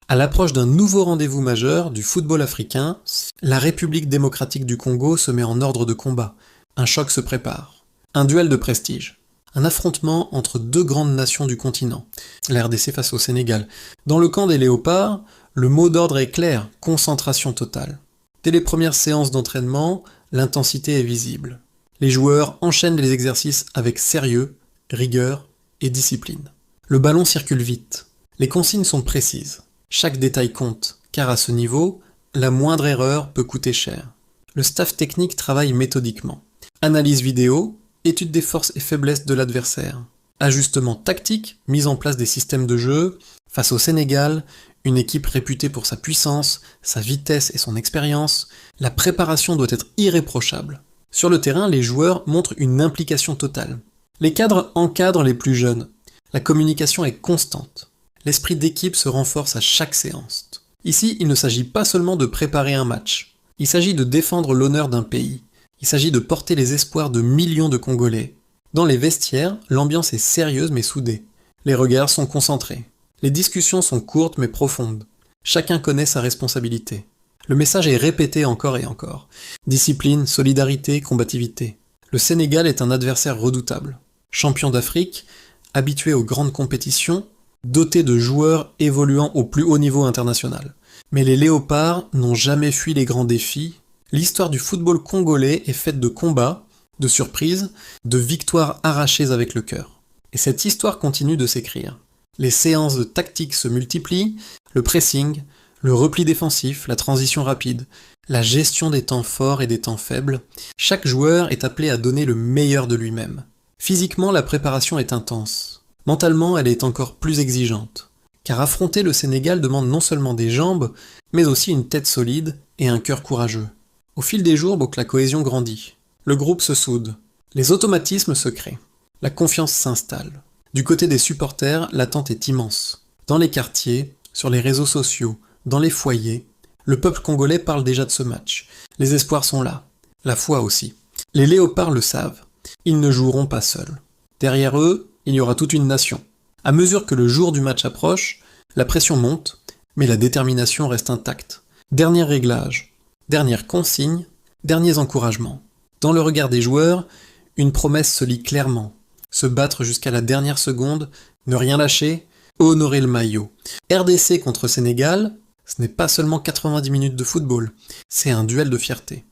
À l'approche d'un nouveau rendez-vous majeur du football africain, la République démocratique du Congo se met en ordre de combat. Un choc se prépare. Un duel de prestige. Un affrontement entre deux grandes nations du continent, la RDC face au Sénégal. Dans le camp des léopards, le mot d'ordre est clair, concentration totale. Dès les premières séances d'entraînement, l'intensité est visible. Les joueurs enchaînent les exercices avec sérieux, rigueur et discipline. Le ballon circule vite. Les consignes sont précises. Chaque détail compte, car à ce niveau, la moindre erreur peut coûter cher. Le staff technique travaille méthodiquement. Analyse vidéo, étude des forces et faiblesses de l'adversaire. Ajustement tactique, mise en place des systèmes de jeu. Face au Sénégal, une équipe réputée pour sa puissance, sa vitesse et son expérience, la préparation doit être irréprochable. Sur le terrain, les joueurs montrent une implication totale. Les cadres encadrent les plus jeunes. La communication est constante. L'esprit d'équipe se renforce à chaque séance. Ici, il ne s'agit pas seulement de préparer un match. Il s'agit de défendre l'honneur d'un pays. Il s'agit de porter les espoirs de millions de Congolais. Dans les vestiaires, l'ambiance est sérieuse mais soudée. Les regards sont concentrés. Les discussions sont courtes mais profondes. Chacun connaît sa responsabilité. Le message est répété encore et encore. Discipline, solidarité, combativité. Le Sénégal est un adversaire redoutable. Champion d'Afrique, habitué aux grandes compétitions, doté de joueurs évoluant au plus haut niveau international. Mais les léopards n'ont jamais fui les grands défis. L'histoire du football congolais est faite de combats, de surprises, de victoires arrachées avec le cœur. Et cette histoire continue de s'écrire. Les séances de tactique se multiplient, le pressing, le repli défensif, la transition rapide, la gestion des temps forts et des temps faibles. Chaque joueur est appelé à donner le meilleur de lui-même. Physiquement, la préparation est intense. Mentalement, elle est encore plus exigeante. Car affronter le Sénégal demande non seulement des jambes, mais aussi une tête solide et un cœur courageux. Au fil des jours, donc, la cohésion grandit. Le groupe se soude. Les automatismes se créent. La confiance s'installe. Du côté des supporters, l'attente est immense. Dans les quartiers, sur les réseaux sociaux, dans les foyers, le peuple congolais parle déjà de ce match. Les espoirs sont là. La foi aussi. Les léopards le savent. Ils ne joueront pas seuls. Derrière eux, il y aura toute une nation. À mesure que le jour du match approche, la pression monte, mais la détermination reste intacte. Dernier réglage, dernière consigne, derniers encouragements. Dans le regard des joueurs, une promesse se lit clairement. Se battre jusqu'à la dernière seconde, ne rien lâcher, honorer le maillot. RDC contre Sénégal, ce n'est pas seulement 90 minutes de football, c'est un duel de fierté.